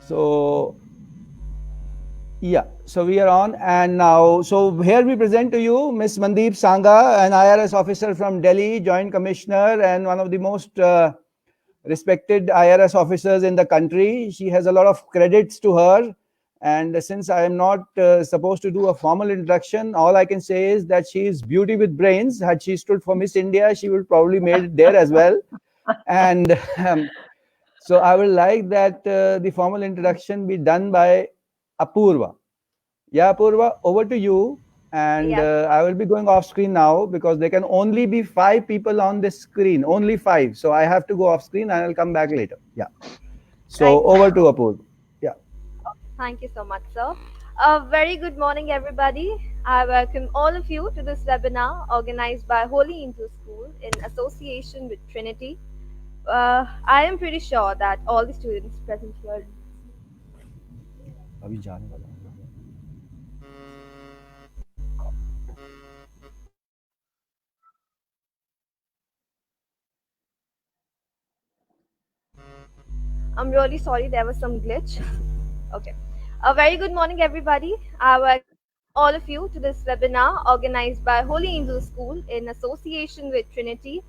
So, yeah, so we are on, and now, so here we present to you Miss Mandeep Sangha, an IRS officer from Delhi, Joint Commissioner, and one of the most respected IRS officers in the country. She has a lot of credits to her. And since I am not supposed to do a formal introduction, all I can say is that she is beauty with brains. Had she stood for Miss India, she would probably made it there as well. And so I would like that the formal introduction be done by Apurva. Yeah, Apurva, over to you. And Yes, I will be going off screen now because there can only be 5 people on this screen, only 5. So I have to go off screen and I'll come back later. Yeah. right, So over ma'am. to Apurva. Yeah. Thank you so much, sir. A very good morning, everybody. I welcome all of you to this webinar organized by Holy Angel School in association with Trinity. I am pretty sure that all the students present here. अभी जाने वाला हूँ. I'm really sorry, there was some glitch. Okay. A very good morning, everybody. I welcome all of you to this webinar organized by Holy Angel School in association with Trinity.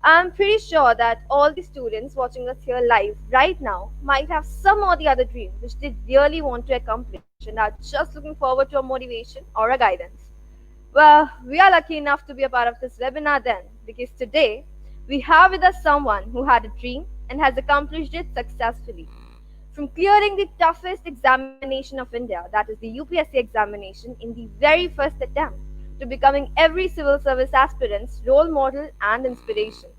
I'm pretty sure that all the students watching us here live right now might have some or the other dream which they really want to accomplish and are just looking forward to a motivation or a guidance. Well, we are lucky enough to be a part of this webinar then, because today we have with us someone who had a dream and has accomplished it successfully. From clearing the toughest examination of India, that is the UPSC examination, in the very first attempt, to becoming every civil service aspirant's role model and inspiration.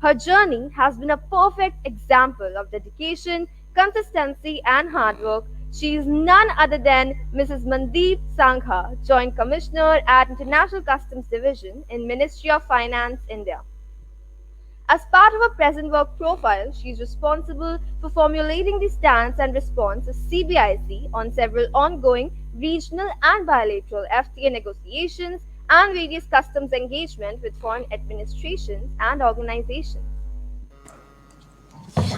Her journey has been a perfect example of dedication, consistency, and hard work. She is none other than Mrs. Mandeep Sangha, Joint Commissioner at International Customs Division in Ministry of Finance, India. As part of her present work profile, she is responsible for formulating the stance and response of CBIC on several ongoing regional and bilateral FTA negotiations and various customs engagement with foreign administrations and organizations.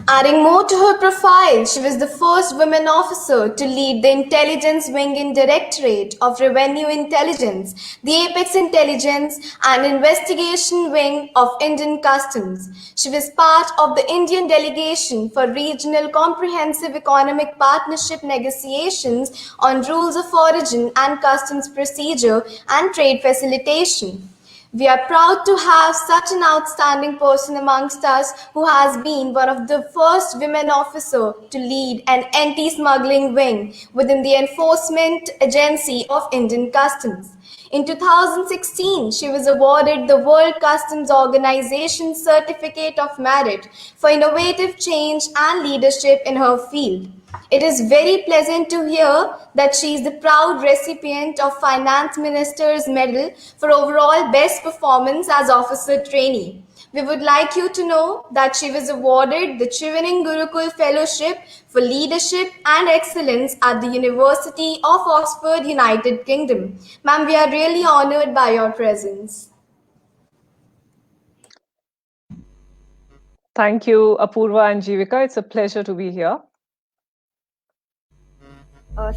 Adding more to her profile, she was the first woman officer to lead the Intelligence Wing in Directorate of Revenue Intelligence, the Apex Intelligence and Investigation Wing of Indian Customs. She was part of the Indian delegation for Regional Comprehensive Economic Partnership negotiations on rules of origin and customs procedure and trade facilitation. We are proud to have such an outstanding person amongst us who has been one of the first women officer to lead an anti-smuggling wing within the Enforcement Agency of Indian Customs. In 2016, she was awarded the World Customs Organization Certificate of Merit for innovative change and leadership in her field. It is very pleasant to hear that she is the proud recipient of Finance Minister's Medal for overall best performance as officer trainee. We would like you to know that she was awarded the Chivaning Gurukul Fellowship for Leadership and Excellence at the University of Oxford, United Kingdom. Ma'am, we are really honored by your presence. Thank you, Apurva and Jivika. It's a pleasure to be here.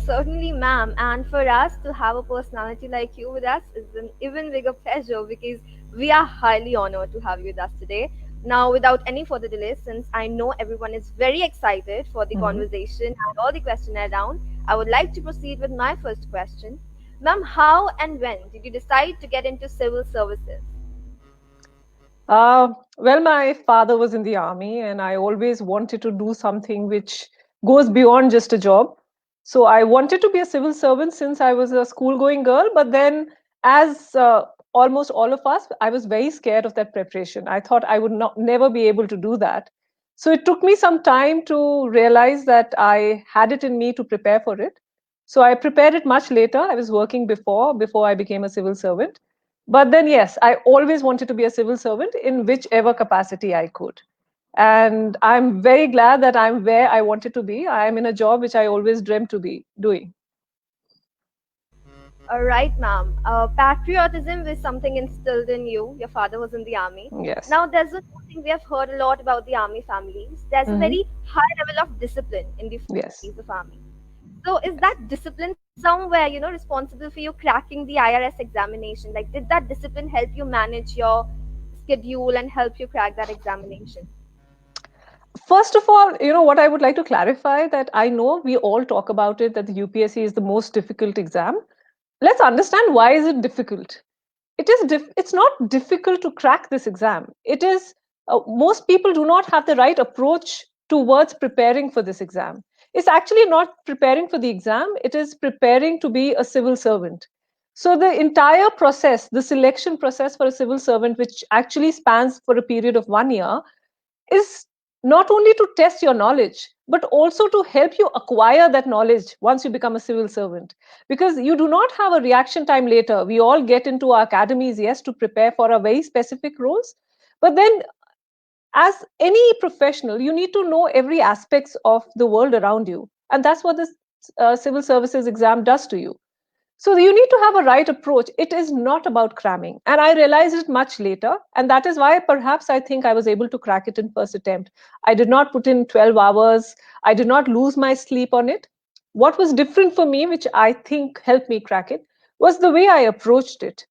Certainly, ma'am. And for us to have a personality like you with us is an even bigger pleasure because we are highly honored to have you with us today. Now, without any further delay, since I know everyone is very excited for the conversation and all the questionnaire round, I would like to proceed with my first question. Ma'am, how and when did you decide to get into civil services? Well, my father was in the army, and I always wanted to do something which goes beyond just a job. So I wanted to be a civil servant since I was a school-going girl. But then, as almost all of us, I was very scared of that preparation. I thought I would never be able to do that. So it took me some time to realize that I had it in me to prepare for it. So I prepared it much later. I was working before I became a civil servant. But then, yes, I always wanted to be a civil servant in whichever capacity I could. And I'm very glad that I'm where I wanted to be. I'm in a job which I always dreamt to be doing. Right, ma'am. Patriotism is something instilled in you. Your father was in the army. Yes. Now, there's a new thing we have heard a lot about the army families. There's a Hmm. very high level of discipline in the Yes. families of army. So, is that discipline somewhere, responsible for you cracking the IRS examination? Like, did that discipline help you manage your schedule and help you crack that examination? First of all, what I would like to clarify, that I know we all talk about it, that the UPSC is the most difficult exam. Let's understand, why is it difficult? It's not difficult to crack this exam. It is, most people do not have the right approach towards preparing for this exam. It's actually not preparing for the exam, it is preparing to be a civil servant. So the entire process, the selection process for a civil servant, which actually spans for a period of 1 year, is not only to test your knowledge, but also to help you acquire that knowledge once you become a civil servant. Because you do not have a reaction time later. We all get into our academies, yes, to prepare for a very specific roles. But then, as any professional, you need to know every aspects of the world around you. And that's what this civil services exam does to you. So you need to have a right approach. It is not about cramming. And I realized it much later. And that is why perhaps I think I was able to crack it in first attempt. I did not put in 12 hours. I did not lose my sleep on it. What was different for me, which I think helped me crack it, was the way I approached it.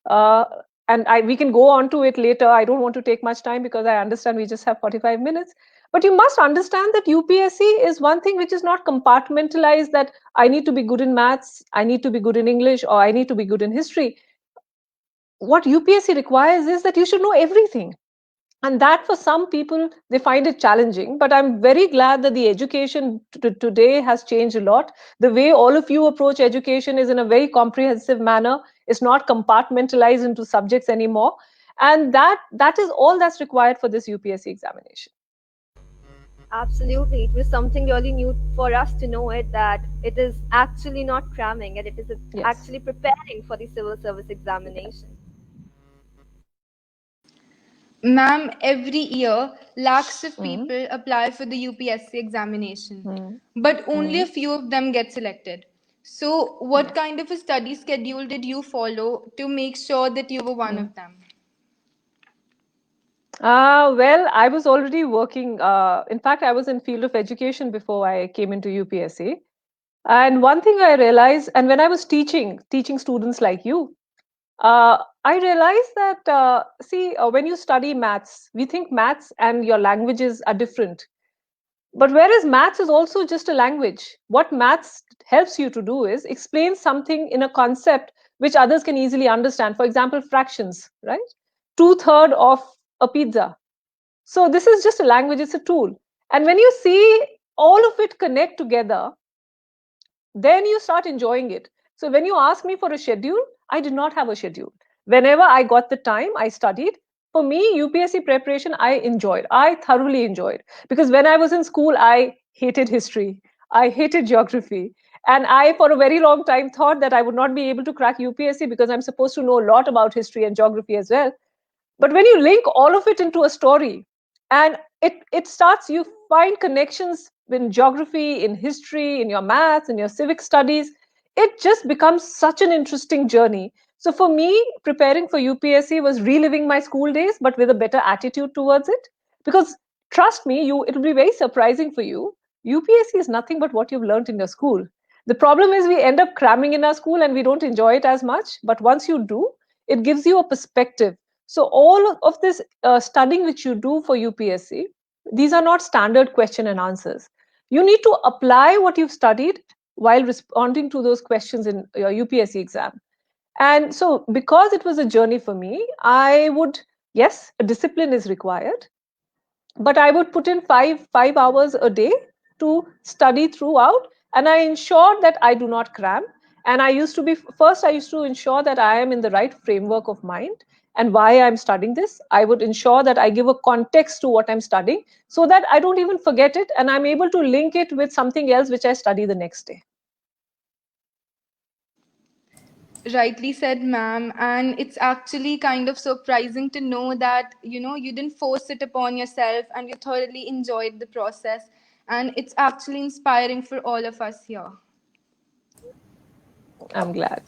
Uh, and we can go on to it later. I don't want to take much time because I understand we just have 45 minutes. But you must understand that UPSC is one thing which is not compartmentalized, that I need to be good in maths, I need to be good in English, or I need to be good in history. What UPSC requires is that you should know everything. And that, for some people, they find it challenging. But I'm very glad that the education today has changed a lot. The way all of you approach education is in a very comprehensive manner. It's not compartmentalized into subjects anymore. And that is all that's required for this UPSC examination. Absolutely. It was something really new for us to know it, that it is actually not cramming and it is Yes. actually preparing for the civil service examination. Ma'am, every year, lakhs of Mm, people apply for the UPSC examination, mm, but only mm. a few of them get selected. So, what Yes. kind of a study schedule did you follow to make sure that you were one Mm. of them? Well, I was already working. In fact, I was in field of education before I came into UPSC. And one thing I realized, and when I was teaching students like you, I realized that, see, when you study maths, we think maths and your languages are different. But whereas maths is also just a language, what maths helps you to do is explain something in a concept which others can easily understand. For example, fractions, right? 2/3 of a pizza. So this is just a language, it's a tool. And when you see all of it connect together, then you start enjoying it. So when you ask me for a schedule, I did not have a schedule. Whenever I got the time, I studied. For me, UPSC preparation, I enjoyed. I thoroughly enjoyed. Because when I was in school, I hated history. I hated geography. And I, for a very long time, thought that I would not be able to crack UPSC because I'm supposed to know a lot about history and geography as well. But when you link all of it into a story, and it starts, you find connections in geography, in history, in your maths, in your civic studies, it just becomes such an interesting journey. So for me, preparing for UPSC was reliving my school days, but with a better attitude towards it. Because trust me, it will be very surprising for you. UPSC is nothing but what you've learned in your school. The problem is we end up cramming in our school and we don't enjoy it as much. But once you do, it gives you a perspective. So all of this studying which you do for UPSC, these are not standard question and answers. You need to apply what you've studied while responding to those questions in your UPSC exam. And so because it was a journey for me, I would, yes, a discipline is required, but I would put in five hours a day to study throughout, and I ensured that I do not cram. And I used to ensure that I am in the right framework of mind and why I'm studying this. I would ensure that I give a context to what I'm studying so that I don't even forget it and I'm able to link it with something else which I study the next day. Rightly said, ma'am. And it's actually kind of surprising to know that, you didn't force it upon yourself and you thoroughly enjoyed the process. And it's actually inspiring for all of us here. I'm glad.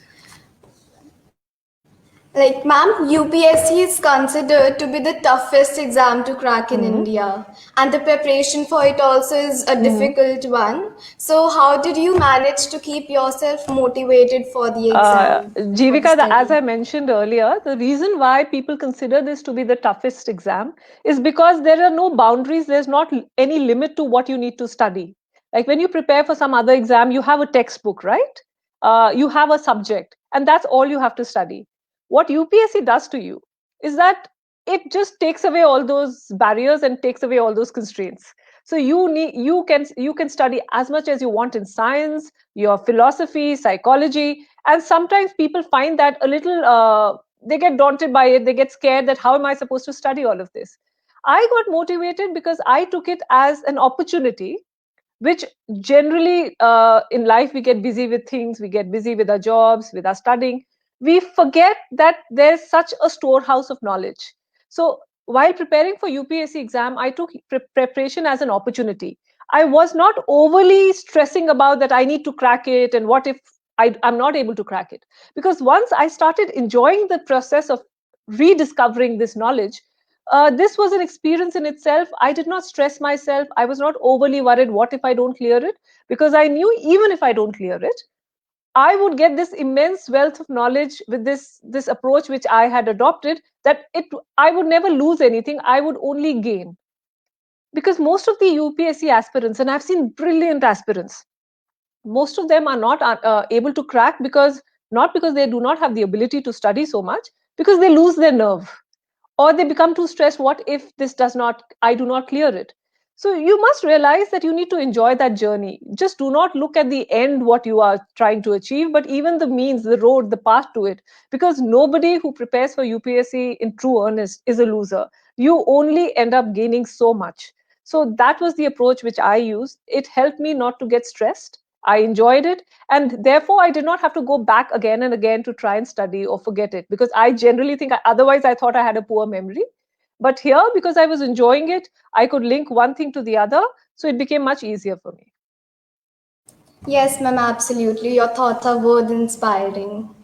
Like, ma'am, UPSC is considered to be the toughest exam to crack in India, and the preparation for it also is a difficult one. So, how did you manage to keep yourself motivated for the exam, for the Jivika, as study? I mentioned earlier, the reason why people consider this to be the toughest exam is because there are no boundaries. There's not any limit to what you need to study. Like when you prepare for some other exam, you have a textbook, right? You have a subject, and that's all you have to study. What UPSC does to you is that it just takes away all those barriers and takes away all those constraints. So you can study as much as you want in science, your philosophy, psychology, and sometimes people find that a little they get daunted by it, they get scared that how am I supposed to study all of this. I got motivated because I took it as an opportunity, which generally in life we get busy with things, we get busy with our jobs, with our studying, we forget that there's such a storehouse of knowledge. So while preparing for UPSC exam, I took preparation as an opportunity. I was not overly stressing about that I need to crack it and what if I'm not able to crack it. Because once I started enjoying the process of rediscovering this knowledge, this was an experience in itself. I did not stress myself. I was not overly worried, what if I don't clear it? Because I knew even if I don't clear it, I would get this immense wealth of knowledge with this approach which I had adopted, that I would never lose anything. I would only gain. Because most of the UPSC aspirants, and I've seen brilliant aspirants, most of them are not able to crack because not because they do not have the ability to study so much, because they lose their nerve or they become too stressed. What if this does not, I do not clear it? So you must realize that you need to enjoy that journey. Just do not look at the end, what you are trying to achieve, but even the means, the road, the path to it. Because nobody who prepares for UPSC in true earnest is a loser. You only end up gaining so much. So that was the approach which I used. It helped me not to get stressed. I enjoyed it, and therefore I did not have to go back again and again to try and study or forget it, because I generally think, otherwise I thought I had a poor memory. But here, because I was enjoying it, I could link one thing to the other, so it became much easier for me. Yes, ma'am, absolutely. Your thoughts are worth inspiring.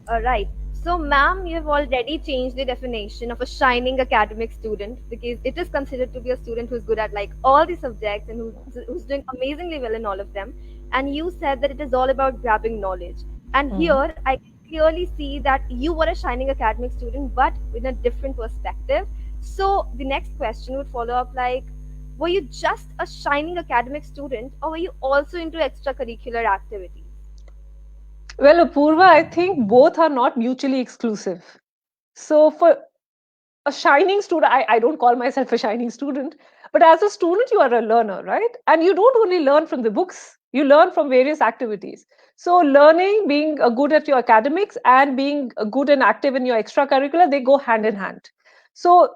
Right. So, ma'am, you have already changed the definition of a shining academic student, because it is considered to be a student who's good at like all the subjects and who's doing amazingly well in all of them. And you said that it is all about grabbing knowledge. And here, I can clearly see that you were a shining academic student, but in a different perspective. So, the next question would follow up like, were you just a shining academic student, or were you also into extracurricular activities? Well, Apurva, I think both are not mutually exclusive. So for a shining student, I don't call myself a shining student, but as a student you are a learner, right? And you don't only learn from the books, you learn from various activities. So learning, being good at your academics and being good and active in your extracurricular, they go hand in hand. So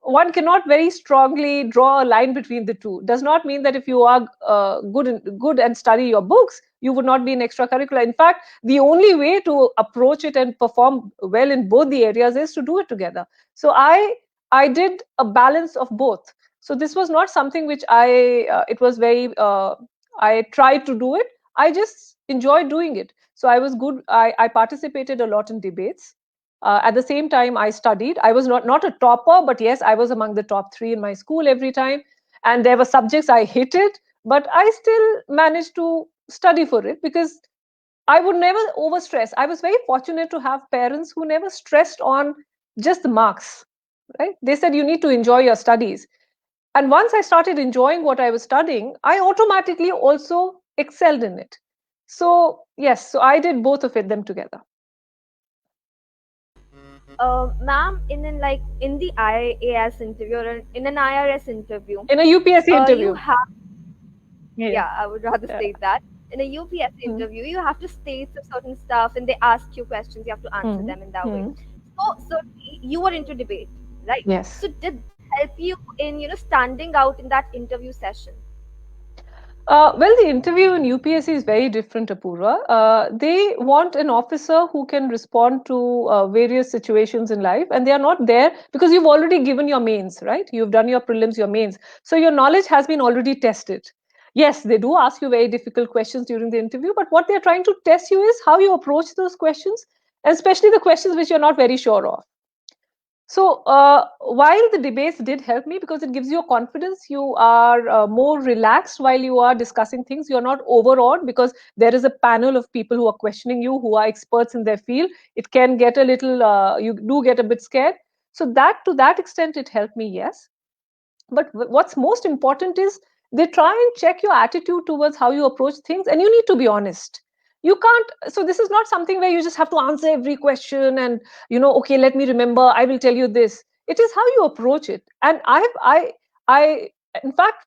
one cannot very strongly draw a line between the two. Does not mean that if you are good and study your books, you would not be in extracurricular. In fact, the only way to approach it and perform well in both the areas is to do it together. So I did a balance of both. So this was not something which it was very I tried to do it. I just enjoyed doing it. So I was good. I participated a lot in debates. At the same time, I studied. I was not a topper, but yes, I was among the top 3 in my school every time. And there were subjects I hated, but I still managed to study for it because I would never overstress. I was very fortunate to have parents who never stressed on just the marks, right? They said you need to enjoy your studies. And once I started enjoying what I was studying, I automatically also excelled in it. So yes, so I did both of them together. Ma'am, in the IAS interview or in an IRS interview, In a UPSC interview. you have, yeah, I would rather Yeah. state that. In a UPSC interview, you have to state some certain stuff, and they ask you questions. You have to answer them in that way. So certainly, you were into debate, right? Yes. So did that help you in standing out in that interview session? Well, the interview in UPSC is very different, Apurva. They want an officer who can respond to various situations in life, and they are not there because you've already given your mains, right? You've done your prelims, your mains. So your knowledge has been already tested. Yes, they do ask you very difficult questions during the interview, but what they're trying to test you is how you approach those questions and especially the questions which you're not very sure of. So while the debates did help me because it gives you a confidence, you are more relaxed while you are discussing things. You're not overawed because there is a panel of people who are questioning you, who are experts in their field. It can get a little, you do get a bit scared. So that to that extent, it helped me, yes. But what's most important is they try and check your attitude towards how you approach things, and you need to be honest. You can't, so this is not something where you just have to answer every question and, okay, let me remember, I will tell you this. It is how you approach it. And I in fact,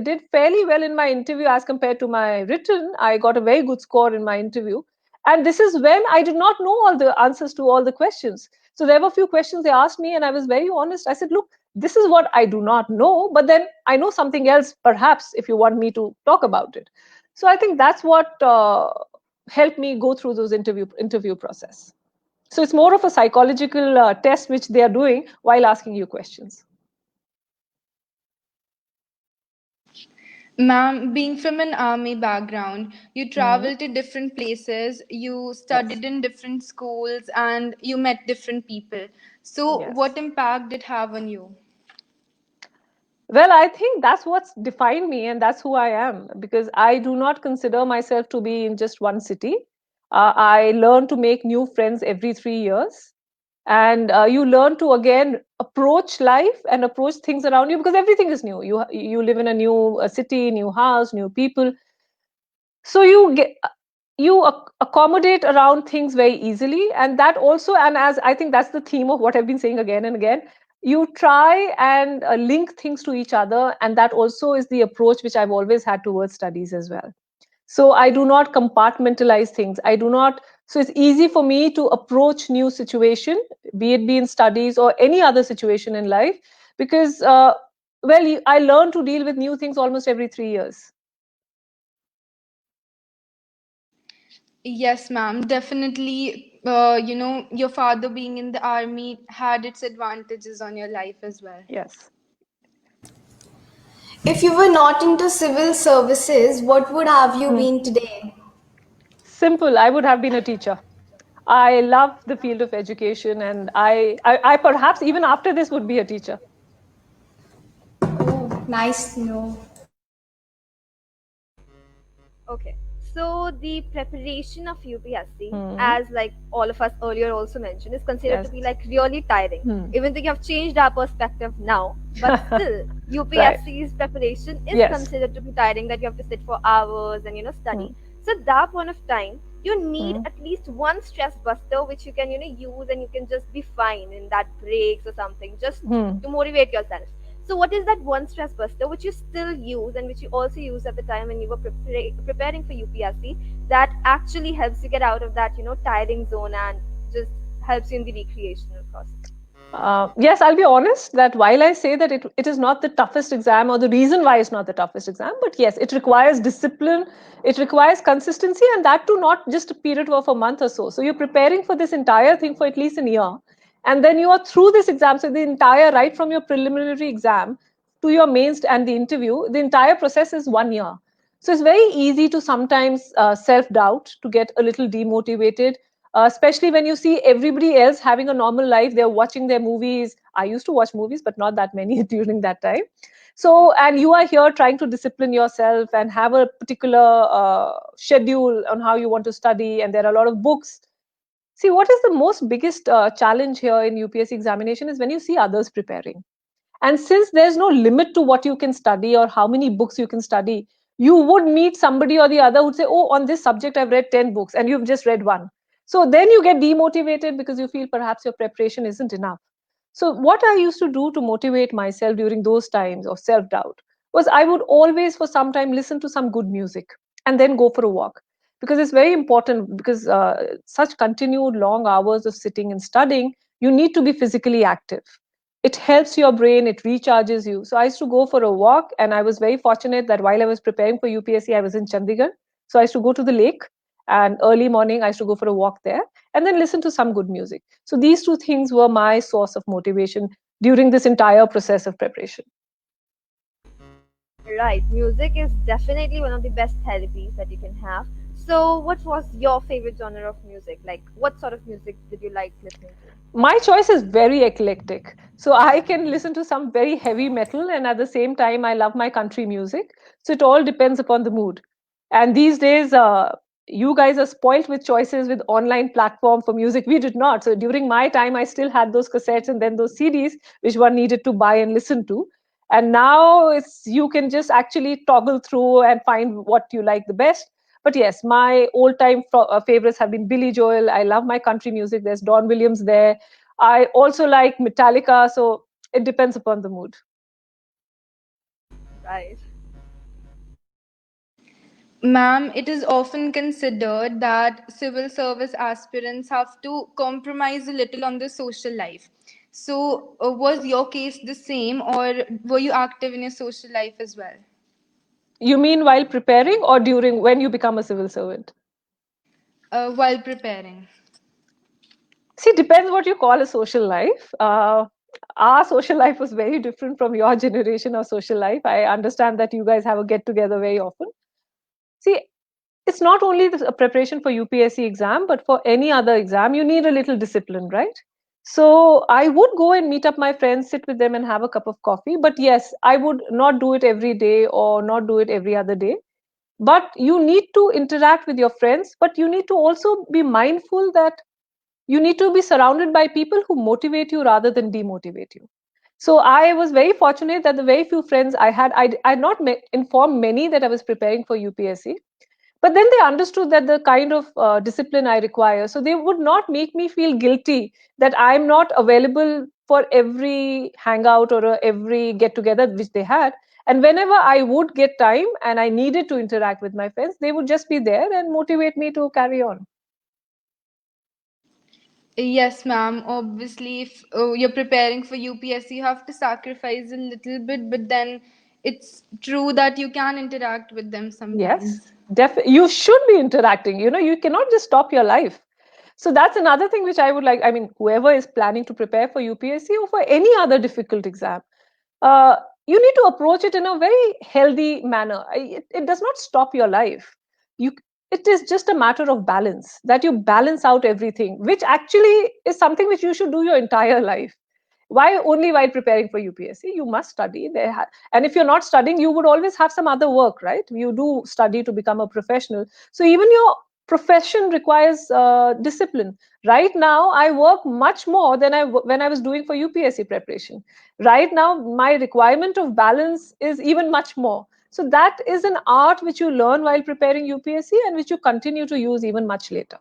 did fairly well in my interview as compared to my written. I got a very good score in my interview, and this is when I did not know all the answers to all the questions. So there were a few questions they asked me, and I was very honest. I said, look, this is what I do not know, but then I know something else, perhaps, if you want me to talk about it. So I think that's what helped me go through those interview process. So it's more of a psychological test which they are doing while asking you questions. Ma'am, being from an army background, you traveled to different places, you studied in different schools, and you met different people. So, Yes. what impact did it have on you? Well, I think that's what's defined me, and that's who I am, because I do not consider myself to be in just one city. I learn to make new friends every 3 years. And you learn to, again, approach life and approach things around you, because everything is new. You live in a new city, new house, new people. So you accommodate around things very easily, and that also, and as I think that's the theme of what I've been saying again and again, you try and link things to each other, and that also is the approach which I've always had towards studies as well. So I do not compartmentalize things. I do not. So it's easy for me to approach new situation, be it in studies or any other situation in life, because I learn to deal with new things almost every 3 years. Yes, ma'am. Definitely, your father being in the army had its advantages on your life as well. Yes. If you were not into civil services, what would have you been today? Simple. I would have been a teacher. I love the field of education, and I perhaps even after this would be a teacher. Oh, nice to know. Okay. So the preparation of UPSC, as like all of us earlier also mentioned, is considered to be like really tiring. Even though you have changed our perspective now, but still UPSC's preparation is considered to be tiring, that you have to sit for hours and study. So at that point of time, you need at least one stress buster which you can use, and you can just be fine in that breaks or something, just to motivate yourself. So what is that one stress buster which you still use, and which you also use at the time when you were preparing for UPSC, that actually helps you get out of that tiring zone and just helps you in the recreational process? Yes, I'll be honest that while I say that it is not the toughest exam, or the reason why it's not the toughest exam, but yes, it requires discipline, it requires consistency, and that too not just a period of a month or so. So you're preparing for this entire thing for at least a year, and then you are through this exam. So the entire, right from your preliminary exam to your mains and the interview, the entire process is 1 year. So it's very easy to sometimes self-doubt, to get a little demotivated, especially when you see everybody else having a normal life. They're watching their movies. I used to watch movies, but not that many during that time. So, and you are here trying to discipline yourself and have a particular schedule on how you want to study, and there are a lot of books. See, what is the most biggest challenge here in UPSC examination is when you see others preparing. And since there's no limit to what you can study or how many books you can study, you would meet somebody or the other who'd say, oh, on this subject, I've read 10 books and you've just read one. So then you get demotivated because you feel perhaps your preparation isn't enough. So what I used to do to motivate myself during those times of self-doubt was I would always for some time listen to some good music and then go for a walk. Because it's very important, because such continued long hours of sitting and studying, you need to be physically active. It helps your brain, it recharges you. So I used to go for a walk, and I was very fortunate that while I was preparing for UPSC, I was in Chandigarh. So I used to go to the lake, and early morning I used to go for a walk there and then listen to some good music. So these two things were my source of motivation during this entire process of preparation. Right, music is definitely one of the best therapies that you can have. So, what was your favorite genre of music? Like, what sort of music did you like listening to? My choice is very eclectic. So I can listen to some very heavy metal, and at the same time, I love my country music. So it all depends upon the mood. And these days, you guys are spoilt with choices with online platform for music. We did not. So during my time, I still had those cassettes and then those CDs, which one needed to buy and listen to. And now it's you can just actually toggle through and find what you like the best. But yes, my old-time favorites have been Billy Joel. I love my country music. There's Don Williams there. I also like Metallica. So it depends upon the mood. Right. Ma'am, it is often considered that civil service aspirants have to compromise a little on their social life. So, was your case the same, or were you active in your social life as well? You mean while preparing or during when you become a civil servant? While preparing? See, depends what you call a social life. Our social life was very different from your generation of social life. I understand that you guys have a get together very often. See, it's not only the preparation for UPSC exam, but for any other exam, you need a little discipline, right? So I would go and meet up my friends, sit with them and have a cup of coffee. But yes, I would not do it every day or not do it every other day. But you need to interact with your friends, but you need to also be mindful that you need to be surrounded by people who motivate you rather than demotivate you. So I was very fortunate that the very few friends I had, I had not informed many that I was preparing for UPSC, but then they understood that the kind of discipline I require, so they would not make me feel guilty that I'm not available for every hangout or every get together which they had. And whenever I would get time and I needed to interact with my friends, they would just be there and motivate me to carry on. Yes, ma'am. Obviously, if you're preparing for UPSC, you have to sacrifice a little bit, but then it's true that you can interact with them sometimes. Yes, you should be interacting. You cannot just stop your life. So that's another thing which I would like. I mean, whoever is planning to prepare for UPSC or for any other difficult exam, uh, you need to approach it in a very healthy manner. It does not stop your life. You, it is just a matter of balance, that you balance out everything, which actually is something which you should do your entire life. Why only while preparing for UPSC? You must study. And if you're not studying, you would always have some other work, right? You do study to become a professional. So even your profession requires discipline. Right now, I work much more than when I was doing for UPSC preparation. Right now, my requirement of balance is even much more. So that is an art which you learn while preparing UPSC and which you continue to use even much later.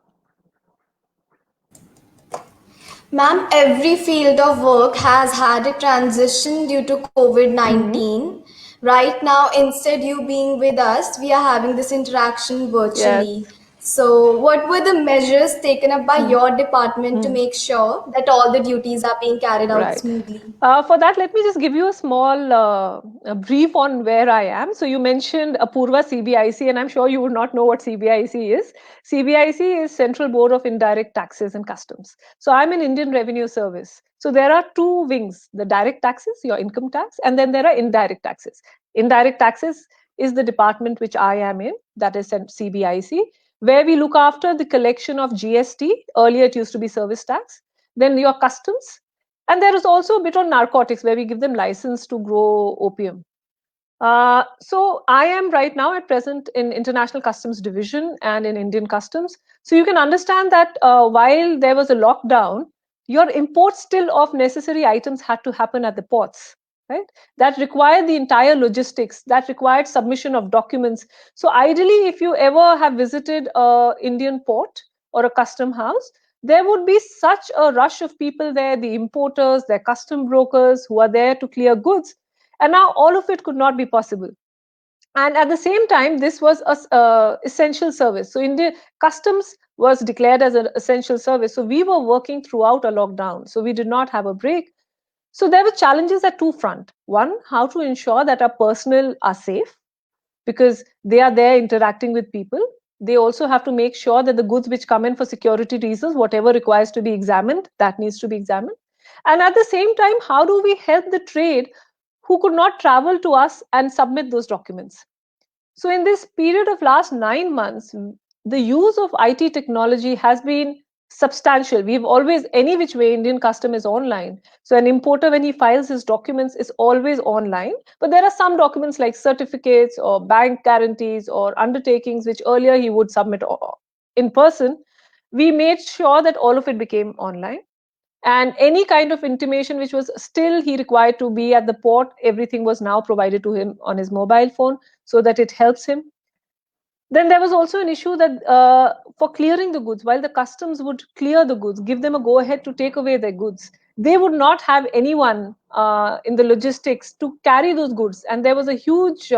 Ma'am, every field of work has had a transition due to COVID 19. Right now, instead you being with us, we are having this interaction Yes. virtually. So, what were the measures taken up by your department to make sure that all the duties are being carried out Right. smoothly? For that, let me just give you a small a brief on where I am. So you mentioned Apurva CBIC, and I'm sure you would not know what CBIC is. CBIC is Central Board of Indirect Taxes and Customs. So I'm in Indian Revenue Service. So there are two wings: the direct taxes, your income tax, and then there are indirect taxes. Indirect taxes is the department which I am in, that is CBIC, where we look after the collection of GST. Earlier, it used to be service tax. Then your customs. And there is also a bit on narcotics where we give them license to grow opium. So I am right now at present in International Customs Division and in Indian Customs. So you can understand that while there was a lockdown, your import still of necessary items had to happen at the ports, right? That required the entire logistics, that required submission of documents. So ideally, if you ever have visited a Indian port or a custom house, there would be such a rush of people there, the importers, their custom brokers who are there to clear goods. And now all of it could not be possible. And at the same time, this was a essential service. So India customs was declared as an essential service. So we were working throughout a lockdown. So we did not have a break. So there were challenges at two fronts. One, how to ensure that our personnel are safe, because they are there interacting with people. They also have to make sure that the goods which come in for security reasons, whatever requires to be examined, that needs to be examined. And at the same time, how do we help the trade who could not travel to us and submit those documents? So in this period of last 9 months, the use of IT technology has been substantial. We've always, any which way, Indian custom is online. So an importer, when he files his documents, is always online. But there are some documents like certificates or bank guarantees or undertakings, which earlier he would submit in person. We made sure that all of it became online. And any kind of intimation which was still he required to be at the port, everything was now provided to him on his mobile phone so that it helps him. Then there was also an issue that for clearing the goods, while the customs would clear the goods, give them a go ahead to take away their goods, they would not have anyone in the logistics to carry those goods. And there was a huge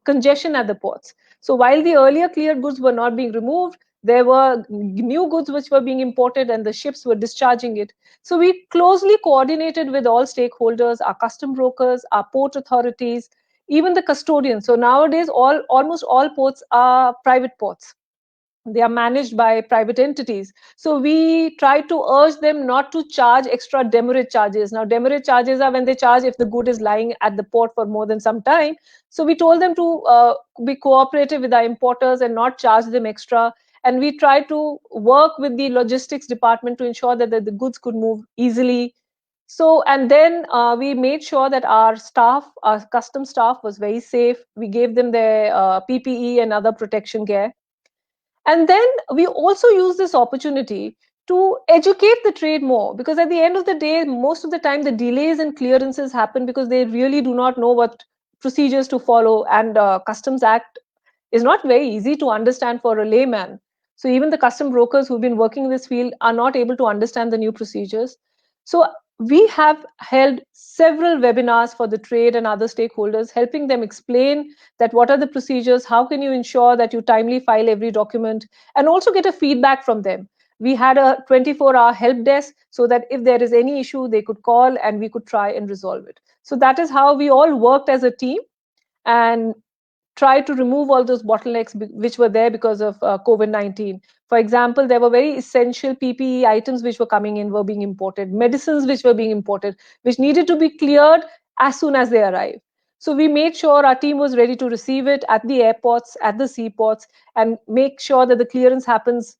congestion at the ports. So while the earlier cleared goods were not being removed, there were new goods which were being imported and the ships were discharging it. So we closely coordinated with all stakeholders, our custom brokers, our port authorities, even the custodians. So nowadays, almost all ports are private ports. They are managed by private entities. So we try to urge them not to charge extra demurrage charges. Now, demurrage charges are when they charge if the good is lying at the port for more than some time. So we told them to be cooperative with our importers and not charge them extra. And we try to work with the logistics department to ensure that the goods could move easily. So, and then we made sure that our staff, our custom staff, was very safe. We gave them their PPE and other protection gear. And then we also use this opportunity to educate the trade more, because at the end of the day, most of the time the delays in clearances happen because they really do not know what procedures to follow. And Customs Act is not very easy to understand for a layman. So even the custom brokers who've been working in this field are not able to understand the new procedures. So we have held several webinars for the trade and other stakeholders, helping them explain that what are the procedures, how can you ensure that you timely file every document, and also get a feedback from them. We had a 24-hour help desk so that if there is any issue, they could call and we could try and resolve it. So that is how we all worked as a team and try to remove all those bottlenecks which were there because of COVID-19. For example, there were very essential PPE items which were coming in, were being imported, medicines which were being imported, which needed to be cleared as soon as they arrived. So we made sure our team was ready to receive it at the airports, at the seaports, and make sure that the clearance happens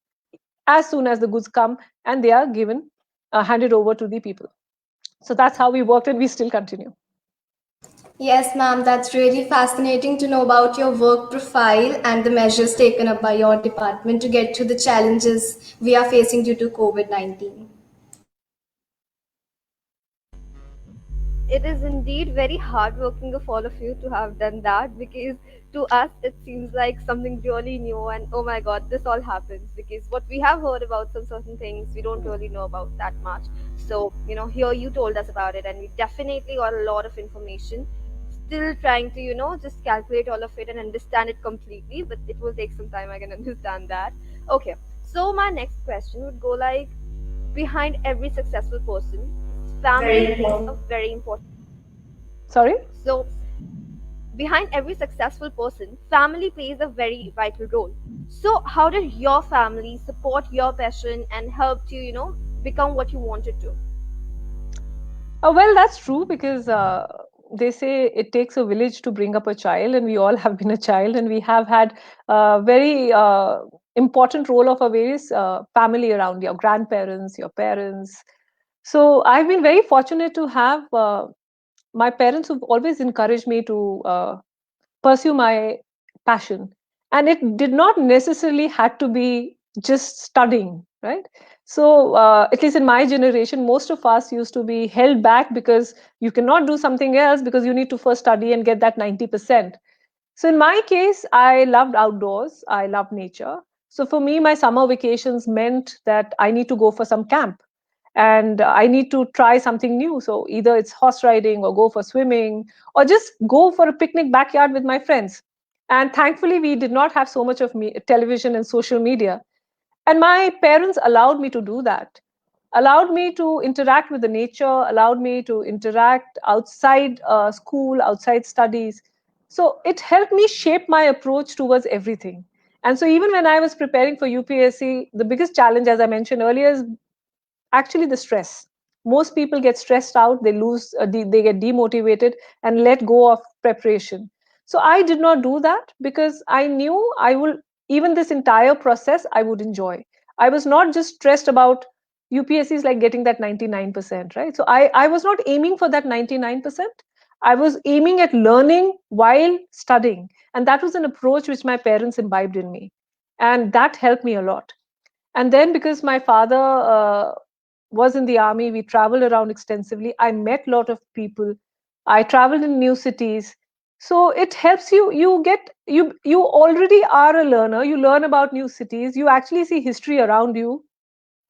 as soon as the goods come and they are given, handed over to the people. So that's how we worked, and we still continue. Yes, ma'am, that's really fascinating to know about your work profile and the measures taken up by your department to get through the challenges we are facing due to COVID-19. It is indeed very hardworking of all of you to have done that, because to us it seems like something really new, and oh my god, this all happens, because what we have heard about some certain things we don't really know about that much. So, here you told us about it, and we definitely got a lot of information. Still trying to, just calculate all of it and understand it completely, but it will take some time, I can understand that. Okay, so my next question would go like, behind every successful person, family plays a very important. Sorry? So, behind every successful person, family plays a very vital role. So, how did your family support your passion and helped you, become what you wanted to? Well, that's true, because they say it takes a village to bring up a child, and we all have been a child, and we have had a very important role of a various family around, your grandparents, your parents. So I've been very fortunate to have my parents who've always encouraged me to pursue my passion. And it did not necessarily had to be just studying, right? So at least in my generation, most of us used to be held back because you cannot do something else because you need to first study and get that 90%. So in my case, I loved outdoors, I loved nature. So for me, my summer vacations meant that I need to go for some camp and I need to try something new. So either it's horse riding or go for swimming or just go for a picnic backyard with my friends. And thankfully, we did not have so much of television and social media. And my parents allowed me to do that, allowed me to interact with the nature, allowed me to interact outside school, outside studies. So it helped me shape my approach towards everything. And so even when I was preparing for UPSC, the biggest challenge, as I mentioned earlier, is actually the stress. Most people get stressed out, they lose, they get demotivated and let go of preparation. So I did not do that because I knew I will even this entire process I would enjoy. I was not just stressed about UPSC is like getting that 99%, right? So I was not aiming for that 99%. I was aiming at learning while studying. And that was an approach which my parents imbibed in me. And that helped me a lot. And then because my father was in the army, we traveled around extensively. I met a lot of people. I traveled in new cities. So it helps you. You already are a learner. You learn about new cities. You actually see history around you.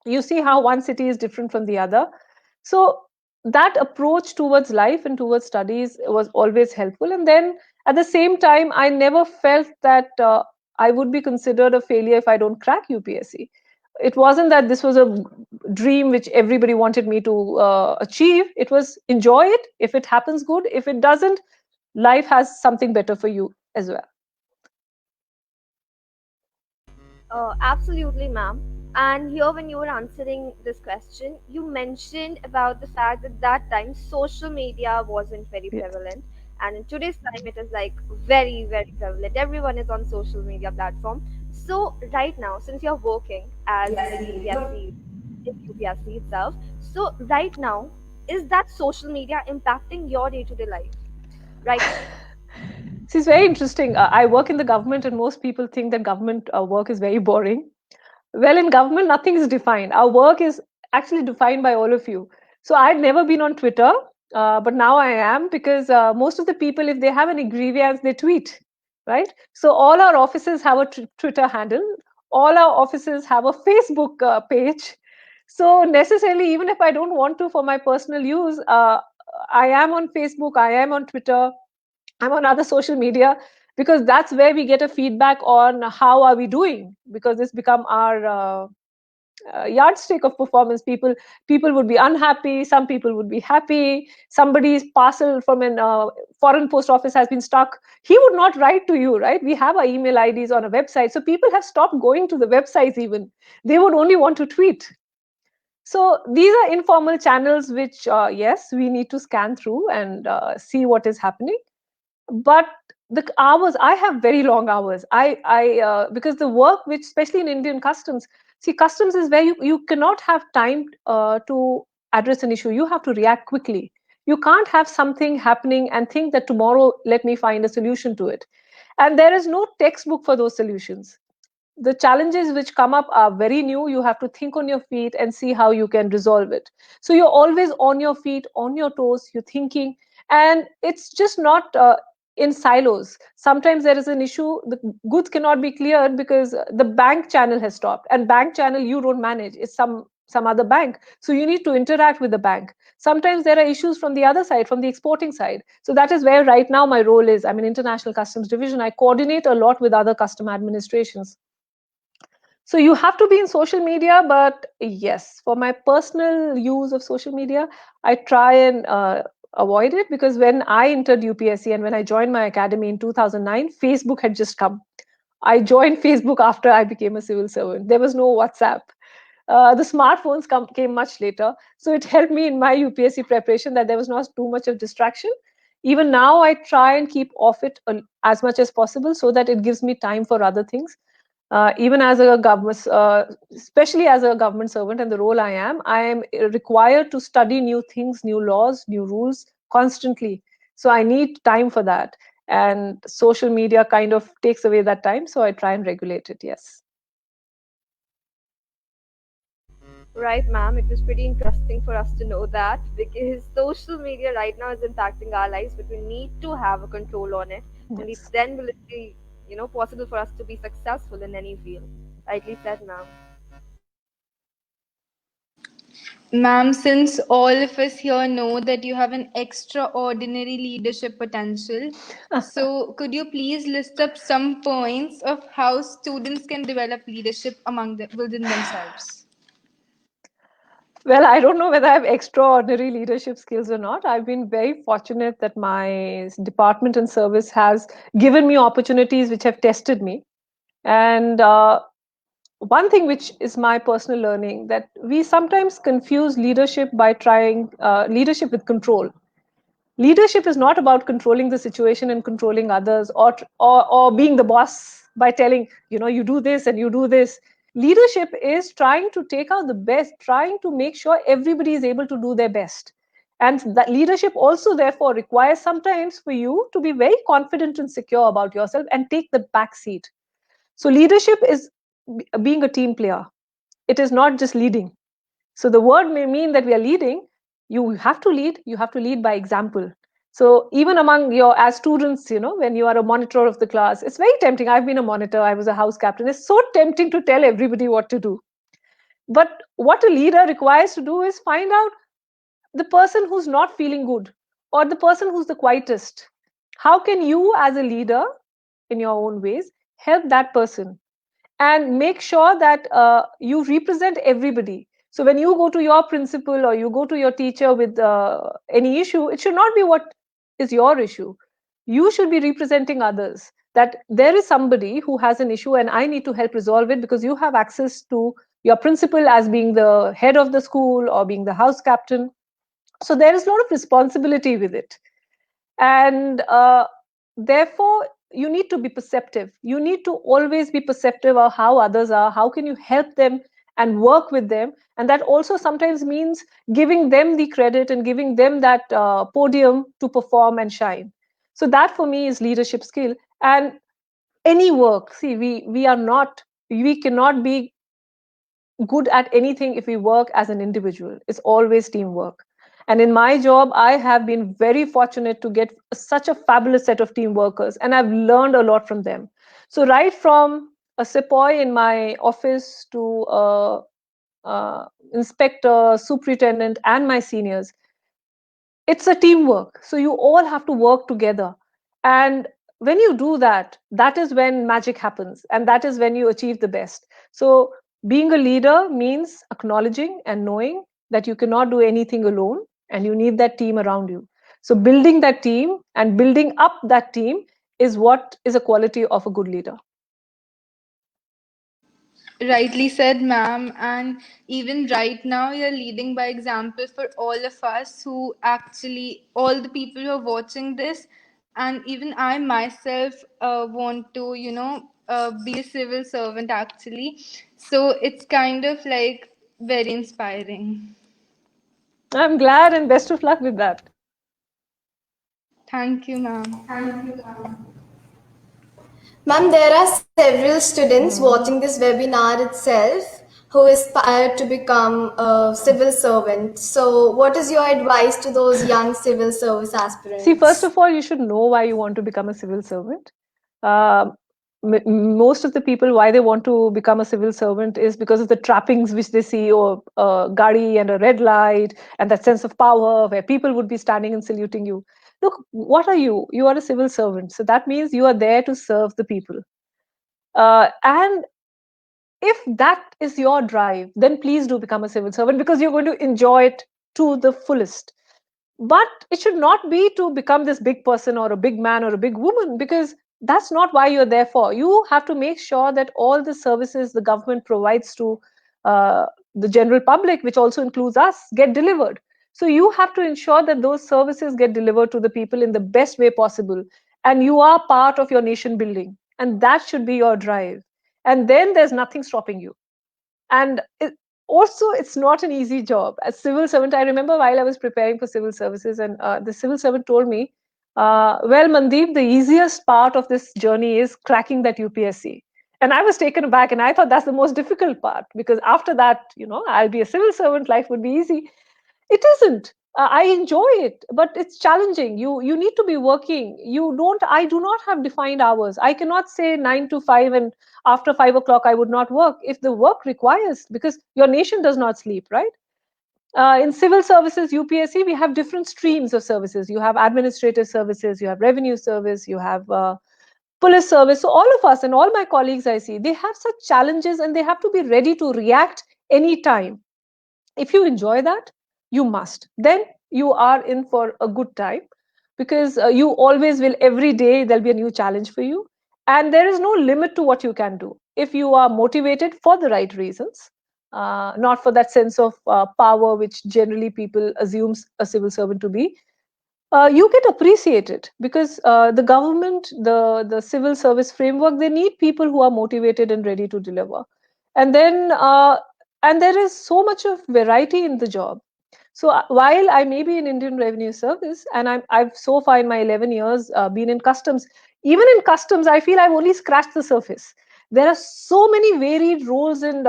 You see how one city is different from the other. So that approach towards life and towards studies was always helpful. And then at the same time, I never felt that I would be considered a failure if I don't crack UPSC. It wasn't that this was a dream which everybody wanted me to achieve. It was enjoy it. If it happens, good. If it doesn't, life has something better for you as well. Absolutely, ma'am. And here, when you were answering this question, you mentioned about the fact that that time social media wasn't very Yes. prevalent, and in today's time, it is like very, very prevalent. Everyone is on social media platform. So right now, since you're working as a UPSC, in UPSC itself, so right now, is that social media impacting your day-to-day life right now? See, it's very interesting. I work in the government, and most people think that government work is very boring. Well, in government, nothing is defined. Our work is actually defined by all of you. So I'd never been on Twitter, but now I am because most of the people, if they have any grievance, they tweet, right? So all our offices have a Twitter handle. All our offices have a Facebook page. So necessarily, even if I don't want to for my personal use, I am on Facebook, I am on Twitter, I'm on other social media because that's where we get a feedback on how are we doing, because it's become our yardstick of performance. People would be unhappy, some people would be happy. Somebody's parcel from an foreign post office has been stuck, he would not write to you, right? We have our email IDs on a website, so people have stopped going to the websites. Even they would only want to tweet. So these are informal channels which yes, we need to scan through and see what is happening. But the hours, I have very long hours. I because the work which, especially in Indian customs, see, customs is where you cannot have time to address an issue. You have to react quickly. You can't have something happening and think that tomorrow let me find a solution to it. And there is no textbook for those solutions. The challenges which come up are very new. You have to think on your feet and see how you can resolve it. So you're always on your feet, on your toes, you're thinking, and it's just not in silos. Sometimes there is an issue, the goods cannot be cleared because the bank channel has stopped, and bank channel you don't manage, it's some other bank, so you need to interact with the bank. Sometimes there are issues from the other side, from the exporting side. So that is where right now my role is. I'm in International Customs Division. I coordinate a lot with other custom administrations. So you have to be in social media, but yes, for my personal use of social media, I try and avoid it, because when I entered UPSC and when I joined my academy in 2009, Facebook had just come. I joined Facebook after I became a civil servant. There was no WhatsApp. The smartphones came much later. So it helped me in my UPSC preparation that there was not too much of distraction. Even now, I try and keep off it as much as possible so that it gives me time for other things. Even as a government, especially as a government servant and the role I am required to study new things, new laws, new rules constantly. So I need time for that. And social media kind of takes away that time. So I try and regulate it, yes. Right, ma'am. It was pretty interesting for us to know that because social media right now is impacting our lives, but we need to have a control on it. Only Yes. then will it be, possible for us to be successful in any field. Rightly said, ma'am. Ma'am, since all of us here know that you have an extraordinary leadership potential, so could you please list up some points of how students can develop leadership within themselves? Well, I don't know whether I have extraordinary leadership skills or not. I've been very fortunate that my department and service has given me opportunities which have tested me. And one thing which is my personal learning, that we sometimes confuse leadership by trying leadership with control. Leadership is not about controlling the situation and controlling others, or being the boss by telling, you do this and you do this. Leadership is trying to take out the best, trying to make sure everybody is able to do their best. And that leadership also therefore requires sometimes for you to be very confident and secure about yourself and take the back seat. So leadership is being a team player. It is not just leading. So the word may mean that we are leading. You have to lead by example. So even among as students, when you are a monitor of the class, it's very tempting. I've been a monitor, I was a house captain. It's so tempting to tell everybody what to do. But what a leader requires to do is find out the person who's not feeling good, or the person who's the quietest. How can you as a leader, in your own ways, help that person? And make sure that you represent everybody. So when you go to your principal or you go to your teacher with any issue, it should not be what is your issue. You should be representing others, that there is somebody who has an issue and I need to help resolve it, because you have access to your principal as being the head of the school or being the house captain. So there is a lot of responsibility with it. And therefore, you need to be perceptive. You need to always be perceptive of how others are. How can you help them and work with them? And that also sometimes means giving them the credit and giving them that podium to perform and shine. So that for me is leadership skill. And any work, see, we cannot be good at anything if we work as an individual. It's always teamwork. And in my job, I have been very fortunate to get such a fabulous set of team workers, and I've learned a lot from them. So right from a sepoy in my office to inspector, superintendent, and my seniors, it's a teamwork. So you all have to work together. And when you do that, that is when magic happens, and that is when you achieve the best. So being a leader means acknowledging and knowing that you cannot do anything alone, and you need that team around you. So building that team and building up that team is what is a quality of a good leader. Rightly said, ma'am. And even right now, you're leading by example for all of us who actually, all the people who are watching this. And even I myself want to, be a civil servant actually. So it's kind of like very inspiring. I'm glad, and best of luck with that. Thank you, ma'am. Ma'am, there are several students watching this webinar itself who aspire to become a civil servant. So what is your advice to those young civil service aspirants? See, first of all, you should know why you want to become a civil servant. Most of the people, why they want to become a civil servant is because of the trappings which they see, or a gadi and a red light and that sense of power where people would be standing and saluting you. Look, what are you? You are a civil servant. So that means you are there to serve the people. And if that is your drive, then please do become a civil servant, because you're going to enjoy it to the fullest. But it should not be to become this big person or a big man or a big woman, because that's not why you're there for. You have to make sure that all the services the government provides to the general public, which also includes us, get delivered. So you have to ensure that those services get delivered to the people in the best way possible. And you are part of your nation building. And that should be your drive. And then there's nothing stopping you. And also, it's not an easy job. As civil servant, I remember while I was preparing for civil services, and the civil servant told me, well, Mandeep, the easiest part of this journey is cracking that UPSC. And I was taken aback, and I thought that's the most difficult part, because after that, I'll be a civil servant, life would be easy. It isn't. I enjoy it, but it's challenging. You need to be working. I do not have defined hours. I cannot say 9 to 5 and after 5 o'clock I would not work if the work requires, because your nation does not sleep, right? In civil services, UPSC, we have different streams of services. You have administrative services, you have revenue service, you have police service. So all of us and all my colleagues I see, they have such challenges, and they have to be ready to react anytime. If you enjoy that, you must. Then you are in for a good time, because you always will, every day there'll be a new challenge for you. And there is no limit to what you can do if you are motivated for the right reasons, not for that sense of power which generally people assumes a civil servant to be. you get appreciated because the government, the civil service framework, they need people who are motivated and ready to deliver. And then and there is so much of variety in the job. So while I may be in Indian Revenue Service, and I've so far in my 11 years been in customs, even in customs, I feel I've only scratched the surface. There are so many varied roles and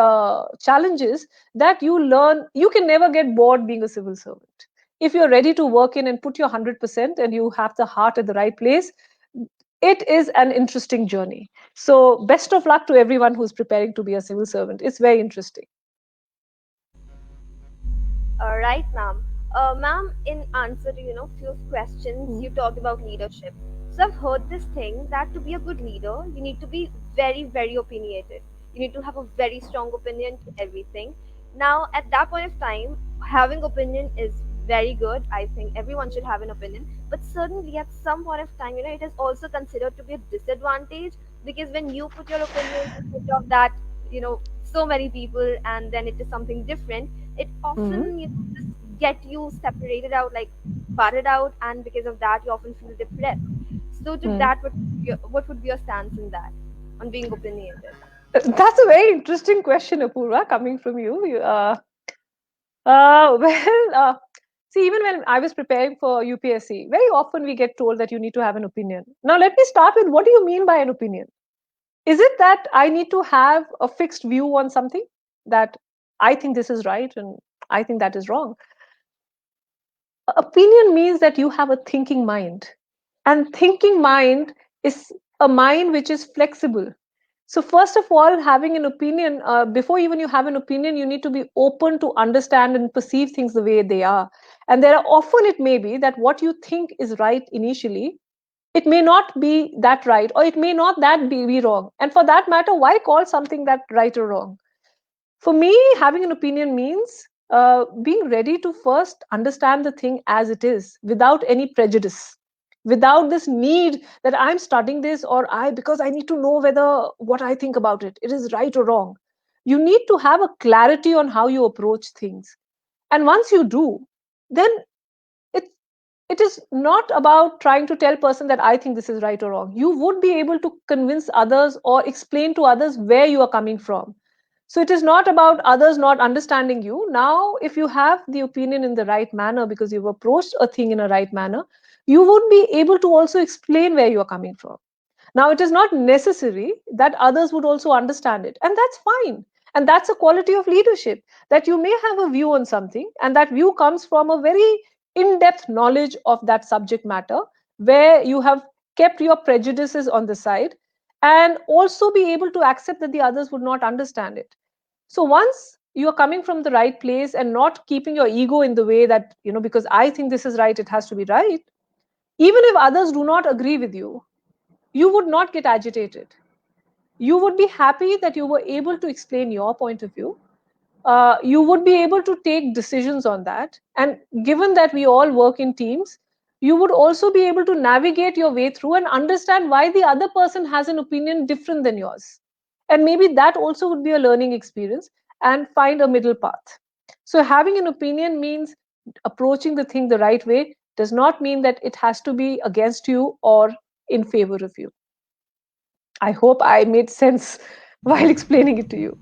challenges that you learn. You can never get bored being a civil servant. If you're ready to work in and put your 100% and you have the heart at the right place, it is an interesting journey. So best of luck to everyone who's preparing to be a civil servant. It's very interesting. Right, ma'am. Ma'am, in answer to few questions, you talked about leadership. So I've heard this thing that to be a good leader, you need to be very, very opinionated. You need to have a very strong opinion to everything. Now, at that point of time, having opinion is very good. I think everyone should have an opinion. But certainly, at some point of time, it is also considered to be a disadvantage because when you put your opinion instead of that, so many people, and then it is something different, it often just get you separated out, like parted out, and because of that you often feel depressed. So to that, what would be your stance in that on being opinionated? That's a very interesting question, Apurva, coming from you. Well, see, even when I was preparing for UPSC, very often we get told that you need to have an opinion. Now, let me start with, what do you mean by an opinion? Is it that I need to have a fixed view on something, that I think this is right and I think that is wrong? Opinion means that you have a thinking mind, and thinking mind is a mind which is flexible. So first of all, having an opinion, before even you have an opinion, you need to be open to understand and perceive things the way they are. And there are often, it may be that what you think is right initially, it may not be that right, or it may not that be wrong. And for that matter, why call something that right or wrong? For me, having an opinion means being ready to first understand the thing as it is, without any prejudice, without this need that I'm studying this, or because I need to know whether what I think about it is right or wrong. You need to have a clarity on how you approach things. And once you do, then it it is not about trying to tell person that I think this is right or wrong. You would be able to convince others or explain to others where you are coming from. So it is not about others not understanding you. Now, if you have the opinion in the right manner because you've approached a thing in a right manner, you would be able to also explain where you are coming from. Now, it is not necessary that others would also understand it, and that's fine. And that's a quality of leadership, that you may have a view on something, and that view comes from a very in depth knowledge of that subject matter, where you have kept your prejudices on the side and also be able to accept that the others would not understand it. So once you are coming from the right place and not keeping your ego in the way that, because I think this is right, it has to be right, even if others do not agree with you, you would not get agitated. You would be happy that you were able to explain your point of view. You would be able to take decisions on that. And given that we all work in teams, you would also be able to navigate your way through and understand why the other person has an opinion different than yours. And maybe that also would be a learning experience, and find a middle path. So having an opinion means approaching the thing the right way, does not mean that it has to be against you or in favor of you. I hope I made sense while explaining it to you.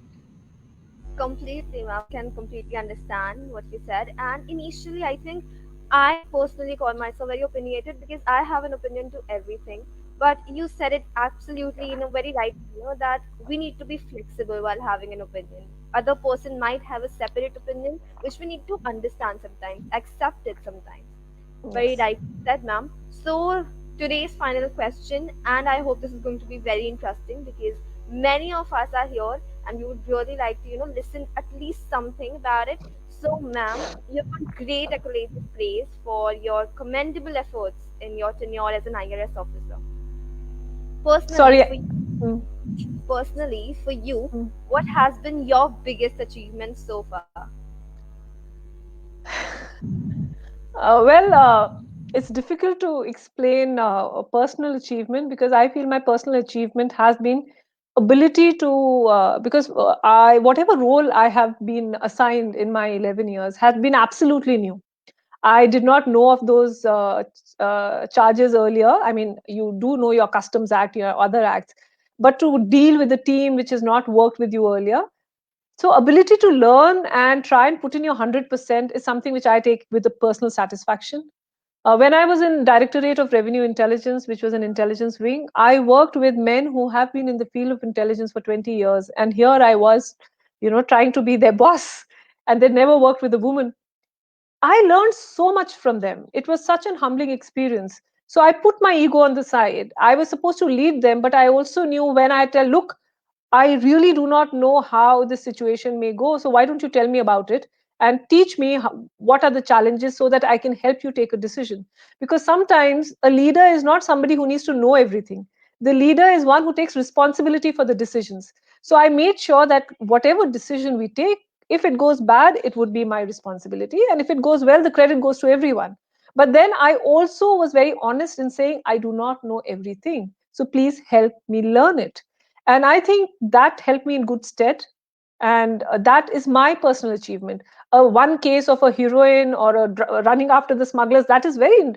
Completely, ma'am. Can completely understand what you said. And initially, I think I personally call myself very opinionated because I have an opinion to everything. But you said it absolutely in a very right manner that we need to be flexible while having an opinion. Other person might have a separate opinion, which we need to understand sometimes, accept it sometimes. Very Yes. right said, ma'am. So today's final question, and I hope this is going to be very interesting because many of us are here and we would really like to, listen at least something about it. So, ma'am, you have got great accolades of praise for your commendable efforts in your tenure as an IRS officer. Personally, Sorry. for you, Mm, mm. what has been your biggest achievement so far? Well, it's difficult to explain a personal achievement, because I feel my personal achievement has been ability to, because whatever role I have been assigned in my 11 years has been absolutely new. I did not know of those charges earlier. I mean, you do know your Customs Act, your other acts, but to deal with a team which has not worked with you earlier. So ability to learn and try and put in your 100% is something which I take with a personal satisfaction. When I was in Directorate of Revenue Intelligence, which was an intelligence wing, I worked with men who have been in the field of intelligence for 20 years. And here I was, trying to be their boss, and they never worked with a woman. I learned so much from them. It was such an humbling experience. So I put my ego on the side. I was supposed to lead them, but I also knew when I tell, look, I really do not know how this situation may go. So why don't you tell me about it and teach me what are the challenges so that I can help you take a decision? Because sometimes a leader is not somebody who needs to know everything. The leader is one who takes responsibility for the decisions. So I made sure that whatever decision we take, if it goes bad, it would be my responsibility. And if it goes well, the credit goes to everyone. But then I also was very honest in saying, I do not know everything. So please help me learn it. And I think that helped me in good stead. And that is my personal achievement. One case of a heroine or running after the smugglers, that is very,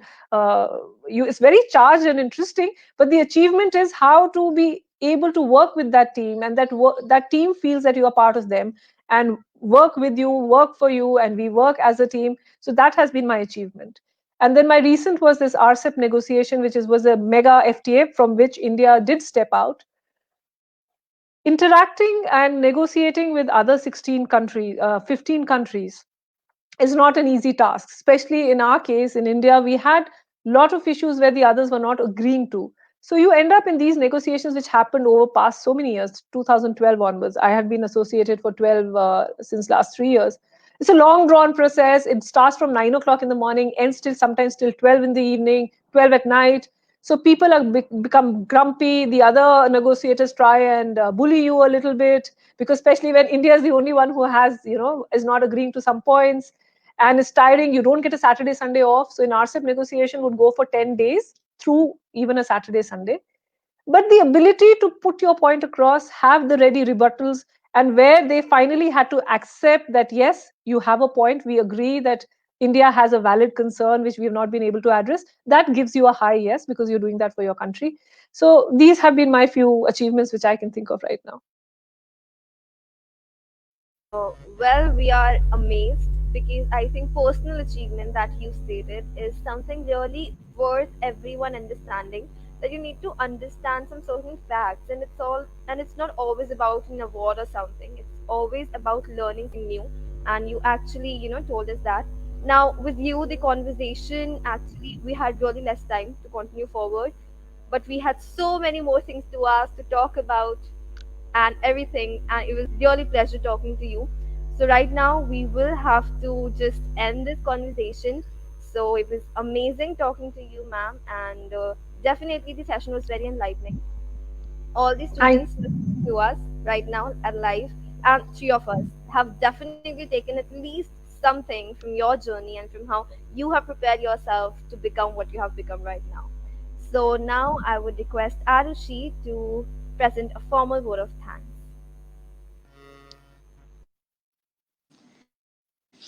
it's very charged and interesting. But the achievement is how to be able to work with that team, and that team feels that you are part of them and work with you, work for you, and we work as a team. So that has been my achievement. And then my recent was this RCEP negotiation, which was a mega FTA from which India did step out. Interacting and negotiating with other 15 countries is not an easy task. Especially in our case, in India, we had a lot of issues where the others were not agreeing to. So you end up in these negotiations which happened over past so many years, 2012 onwards. I have been associated for 12 since last 3 years. It's a long drawn process. It starts from 9 o'clock in the morning, ends till sometimes till 12 in the evening, 12 at night. So people are become grumpy. The other negotiators try and bully you a little bit, because especially when India is the only one who has, is not agreeing to some points, and it's tiring. You don't get a Saturday, Sunday off. So in RCEP negotiation would go for 10 days through even a Saturday, Sunday. But the ability to put your point across, have the ready rebuttals, and where they finally had to accept that, yes, you have a point. We agree that India has a valid concern which we have not been able to address. That gives you a high yes, because you're doing that for your country. So these have been my few achievements which I can think of right now. Well, we are amazed because I think personal achievement that you stated is something really worth everyone understanding. That you need to understand some certain facts, and it's not always about an award or something. It's always about learning something new, and you actually told us that. Now with you, the conversation actually we had really less time to continue forward, but we had so many more things to ask, to talk about, and everything, and it was really pleasure talking to you. So right now we will have to just end this conversation. So it was amazing talking to you, ma'am, and definitely the session was very enlightening. All the students listening to us right now at live, and three of us have definitely taken at least something from your journey and from how you have prepared yourself to become what you have become right now. So now I would request Arushi to present a formal vote of thanks.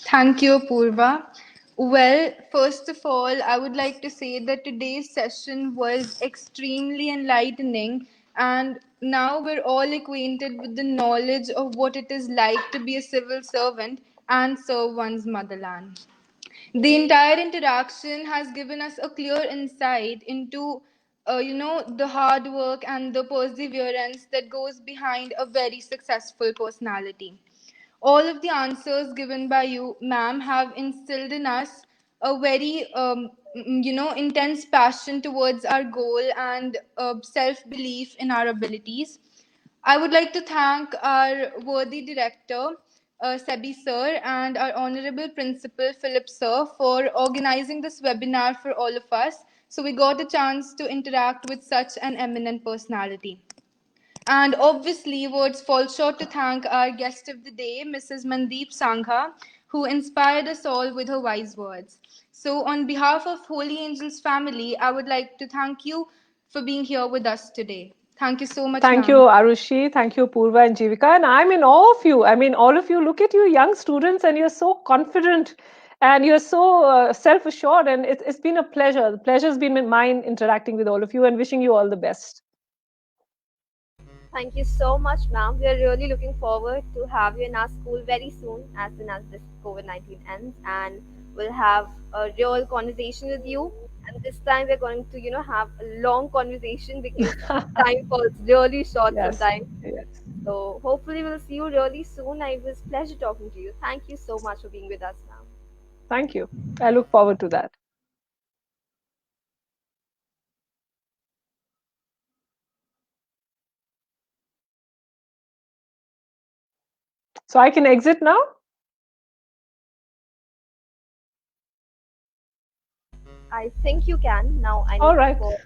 Thank you, Purva. Well, first of all, I would like to say that today's session was extremely enlightening, and now we're all acquainted with the knowledge of what it is like to be a civil servant and serve one's motherland. The entire interaction has given us a clear insight into the hard work and the perseverance that goes behind a very successful personality. All of the answers given by you, ma'am, have instilled in us a very intense passion towards our goal and self belief in our abilities. I would like to thank our worthy director, Sebi sir, and our honorable principal, Philip sir, for organizing this webinar for all of us. So we got a chance to interact with such an eminent personality. And obviously, words fall short to thank our guest of the day, Mrs. Mandeep Sangha, who inspired us all with her wise words. So, on behalf of Holy Angels family, I would like to thank you for being here with us today. Thank you so much, Thank you, ma'am. Arushi. Thank you, Purva and Jivika. And I'm in awe of you. I mean, all of you, look at you young students, and you're so confident. And you're so self-assured, and it's been a pleasure. The pleasure's been mine interacting with all of you and wishing you all the best. Thank you so much, ma'am. We are really looking forward to have you in our school very soon as this COVID-19 ends, and we'll have a real conversation with you. And this time we're going to, have a long conversation because time falls really short Yes. sometimes. Yes. So hopefully we'll see you really soon. It was a pleasure talking to you. Thank you so much for being with us, ma'am. Thank you. I look forward to that. So I can exit now? I think you can. Now I need All right. to call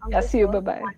Yeah, see you. Uncle Sir. Bye-bye.